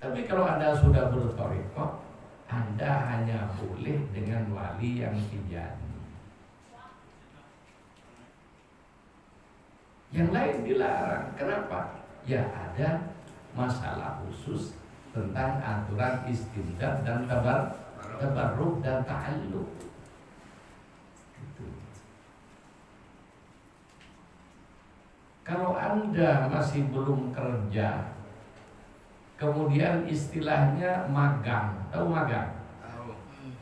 Tapi kalau Anda sudah berthariqah, Anda hanya boleh dengan wali yang tijani. Yang lain dilarang. Kenapa? Ya ada masalah khusus tentang aturan istimdad dan tabarruk dan ta'alluq. Gitu. Kalau Anda masih belum kerja, kemudian istilahnya magang, tahu magang?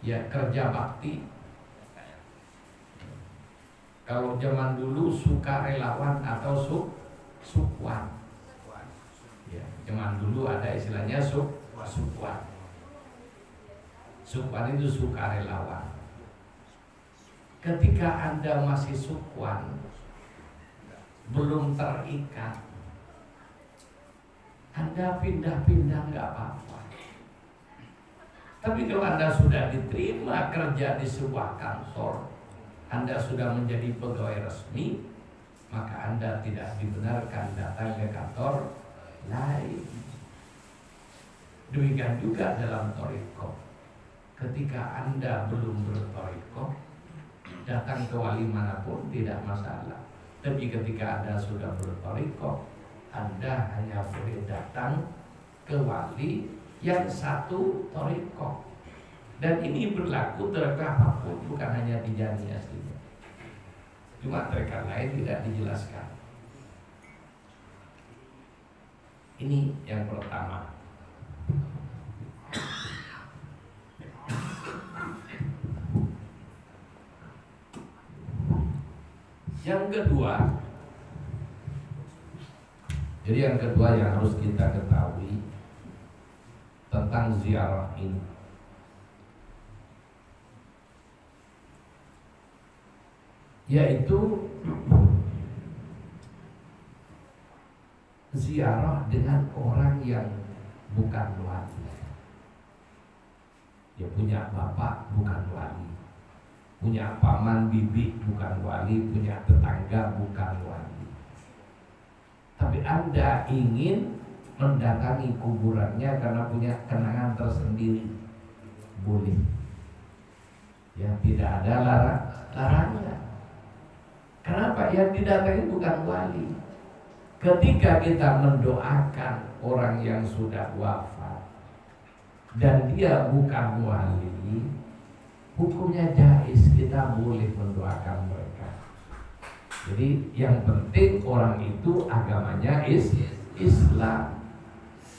Ya, kerja bakti. Kalau zaman dulu sukarelawan atau sukwan. Ya, zaman dulu ada istilahnya sukwan. Sukwan itu sukarelawan. Ketika Anda masih sukwan, belum terikat, Anda pindah-pindah nggak apa-apa. Tapi kalau Anda sudah diterima kerja di sebuah kantor, Anda sudah menjadi pegawai resmi, maka Anda tidak dibenarkan datang ke kantor lain. Demikian juga dalam thariqah. Ketika Anda belum berthariqah, datang ke wali manapun tidak masalah. Tapi ketika Anda sudah berthariqah, Anda hanya boleh datang ke wali yang satu thariqah. Dan ini berlaku thariqah apapun, bukan hanya tijani aslinya. Cuma thariqah lain tidak dijelaskan. Ini yang pertama. Yang kedua, jadi yang kedua yang harus kita ketahui tentang ziarah ini, yaitu ziarah dengan orang yang bukan wali. Dia punya bapak bukan wali, punya paman bibi bukan wali, punya tetangga bukan wali. Tapi Anda ingin mendatangi kuburannya karena punya kenangan tersendiri, boleh. Ya, tidak ada larangan. Kenapa? Yang didatangi bukan wali. Ketika kita mendoakan orang yang sudah wafat dan dia bukan wali, hukumnya jaiz, kita boleh mendoakan mereka. Jadi yang penting orang itu agamanya Islam.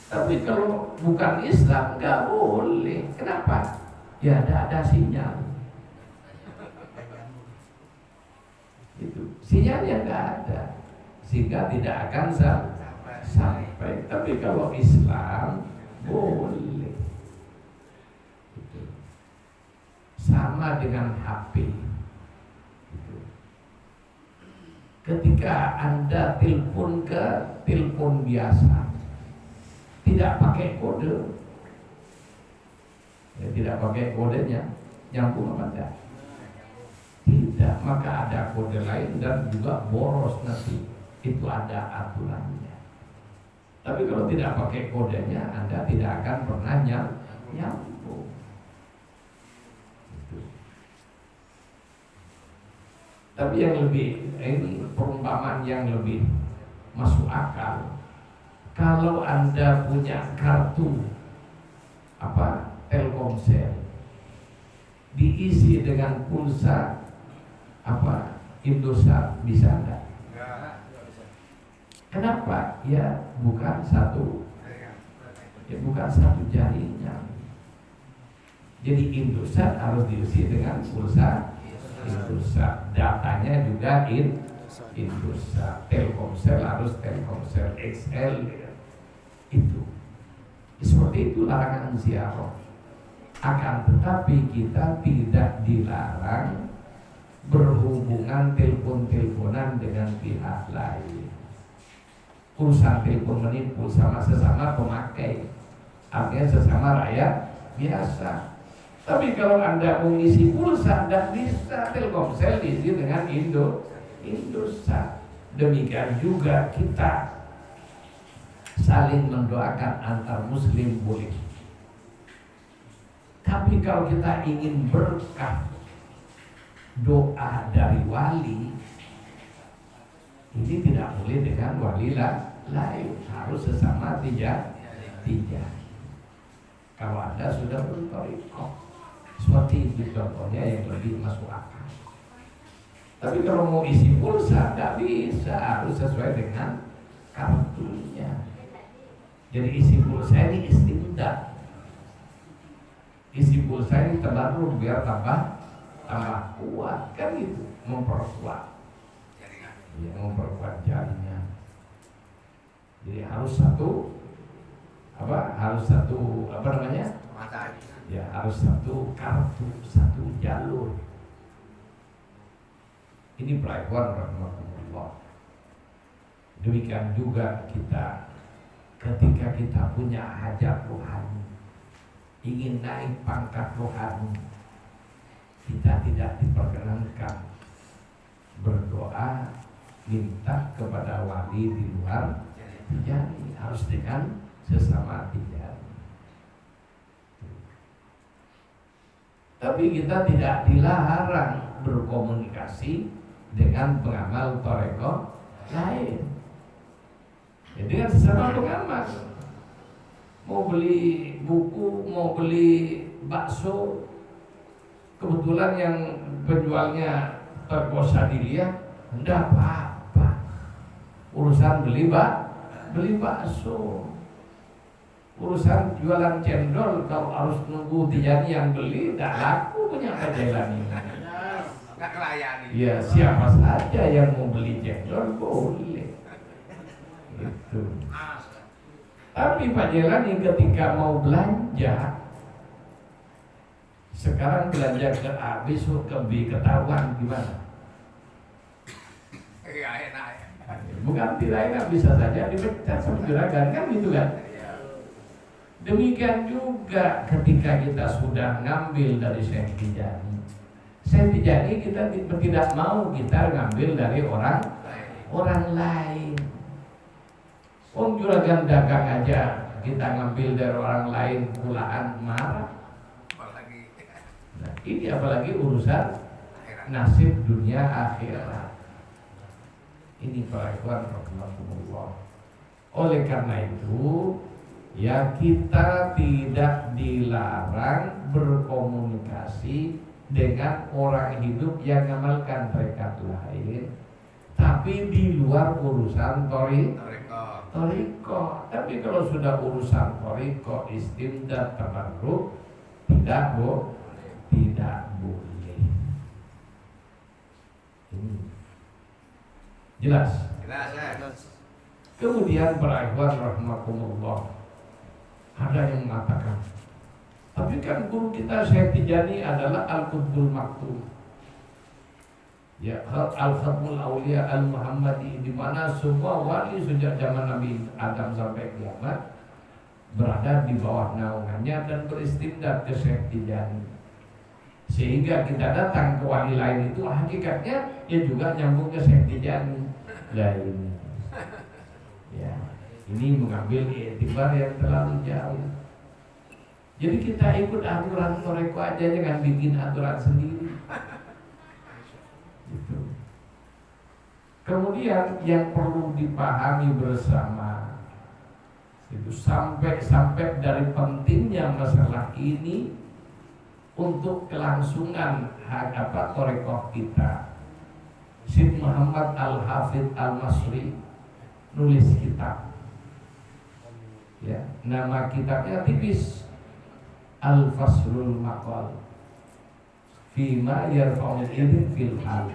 Tapi kalau bukan Islam nggak boleh. Kenapa? Ya ada sinyal. Itu sinyalnya nggak ada, sehingga tidak akan sampai. Tapi kalau Islam boleh. Itu sama dengan HP. Itu. Ketika Anda telepon ke telepon biasa, tidak pakai kode, ya, tidak pakai kodenya, nyambung apa enggak? Tidak, maka ada kode lain dan juga boros nanti. Itu ada aturannya. Tapi kalau tidak pakai kodenya, Anda tidak akan pernah nyambung. Gitu. Tapi yang lebih, ini perumpamaan yang lebih masuk akal. Kalau Anda punya kartu Telkomsel, diisi dengan pulsa Indosat, bisa enggak? Kenapa? Ya bukan satu jaringan. Jadi Indosat harus diisi dengan pulsa Indosat, datanya juga Indosat. Telkomsel harus Telkomsel XL. Itu seperti itu larangan ziarah. Akan tetapi kita tidak dilarang berhubungan telepon-teleponan dengan pihak lain. Pulsa telepon menipu sama sesama pemakai, artinya sesama rakyat biasa. Tapi kalau Anda mengisi pulsa, Anda bisa Telkomsel diisi dengan Indosat. Demikian juga kita saling mendoakan antar muslim boleh. Tapi kalau kita ingin berkah doa dari wali, ini tidak boleh dengan wali lain, harus sesama tiga. Kalau Anda sudah bertorikoh, seperti itu contohnya yang lebih masuk akal. Tapi kalau mau isi pulsa, tidak bisa, harus sesuai dengan kartunya. Jadi isi pulsa ini istimdad. Isi pulsa ini terlalu biar tambah kuat, kan gitu, memperkuat. Ya, memperkuat jaringan. Jadi harus satu ya, harus satu kartu, satu jalur. Ini pelajaran rahmatullah. Demikian juga kita ketika kita punya hajat rohani, ingin naik pangkat rohani, kita tidak diperkenankan berdoa minta kepada wali di luar tijani, harus dengan sesama tijani. Tapi kita tidak dilarang berkomunikasi dengan pengamal toreko lain. Ya, dengan sesama pengamal, mau beli buku, mau beli bakso, kebetulan yang penjualnya terkosa dilihat, enggak apa-apa. Urusan beli bakso, urusan jualan cendol, kalau harus nunggu tijani yang beli, enggak laku punya jalan ini. Ya, siapa saja yang mau beli cendol boleh. Gitu. Tapi Pak Jelani ketika mau belanja, sekarang belanja ke A, besok ke B, ketahuan gimana? Bukan tidak enak, bisa saja dipecat sama juragan, kan gitu kan? Demikian juga ketika kita sudah ngambil dari Syekh Tijani, kita tidak mau kita ngambil dari orang lain. Juragan dagang aja kita ngambil dari orang lain, pulaan marah. Nah, ini apalagi urusan nasib dunia akhirat. Ini para ikhwan rahmatullah. Oleh karena itu, ya kita tidak dilarang berkomunikasi dengan orang hidup yang mengamalkan tarekat lain, tapi di luar urusan toriko. Tapi kalau sudah urusan toriko, istimdad, tabarruk, tidak boleh. Ini jelas. Kemudian para ikhwan rahmatullah, ada yang mengatakan, tapi kan guru kita Syekh Tijani adalah Al-Qutbul Maktum, ya, Al-Khatmul Aulia Al-Muhammadi, di mana semua wali sejak zaman Nabi Adam sampai kiamat berada di bawah naungannya dan beristimdad ke Syekh Tijani. Sehingga kita datang ke wali lain itu hakikatnya ya juga nyambung ke Syekh Tijani. Lah ini, ya, ini mengambil iktibar yang terlalu jauh. Jadi kita ikut aturan toreko aja, jangan bikin aturan sendiri. Gitu. Kemudian yang perlu dipahami bersama itu sampai dari pentingnya masalah ini untuk kelangsungan toreko kita. Syekh Muhammad Al-Hafidh Al-Masri nulis kitab, ya, nama kitabnya tipis, Al-Faslul Maqal Fima Yarfa'ul Ilm Fil Hal.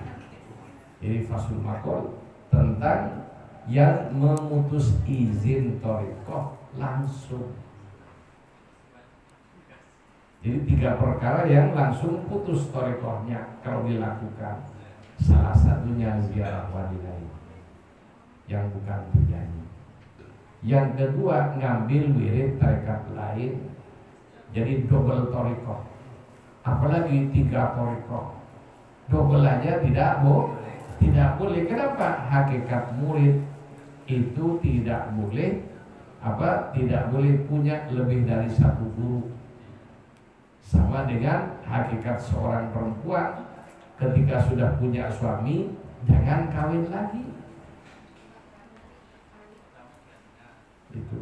Jadi Faslul Maqal tentang yang memutus izin torikoh langsung. Jadi 3 perkara yang langsung putus torikohnya kalau dilakukan. Salah satunya ziarah wali lain yang bukan Tijani. Yang kedua, ngambil wirid tarekat lain, jadi double torikoh. Apalagi 3 torikoh, double aja tidak boleh. Kenapa? Hakikat murid itu tidak boleh tidak boleh punya lebih dari satu guru. Sama dengan hakikat seorang perempuan ketika sudah punya suami jangan kawin lagi. Itu.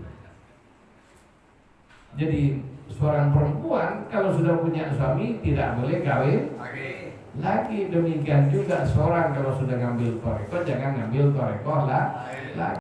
Jadi seorang perempuan kalau sudah punya suami tidak boleh kawin lagi. Demikian juga seorang kalau sudah ngambil toreko jangan ngambil toreko lagi.